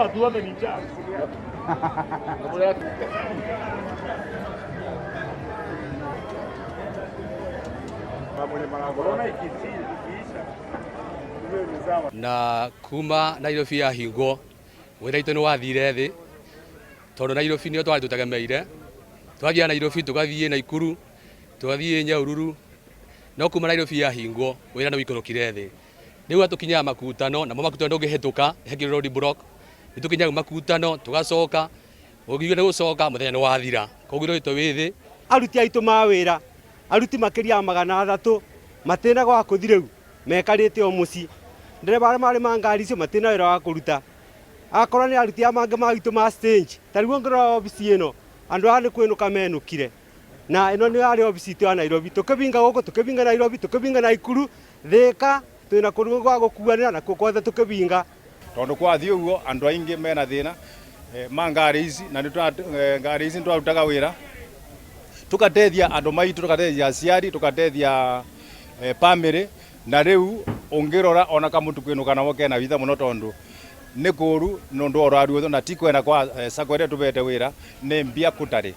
watu wote ni njaa. Na kuma Nairobi ya hingo wira itu ni wathire thi tondu Nairobi nio twari tutagemeire twathia Nairobi tugathie Naikuru tugathie Nyahururu no kuma Nairobi ya hingo wira ni wikorokire thi riu atukinya makutano na makutano ngihituka hekiro road block itukinya makutano tugacoka ugiwe ni gucoka muthenya ni wathira koguo rito withi aruti aitu ma wira aruti makiria 300 matena gwa kuthi riu mekarite o muci ndereba mari mangari cio matena wira wa kuruta akora ni aruti amange magitu ma stage tariwo ngoro obisi ino andu ani kwinuka menukire na ino ni ari obisi tu Nairobi tukibinga goko tukibinga Nairobi tukibinga Naikuru Thika twina kurungu gwa gukuanira na kukwatha tukibinga tondu kwathi uguo andu aingi mena thina mangari ici na ngari ici ndwarutaga wira tukatethia andu maitu tukatethia aciari tukatethia family na riu ungirora ona kamuntu kwinuka namo kena vitha muno tondu ni kuru nundu oraruo na tikwena kwa sakwere tubete wira ni mbia kutari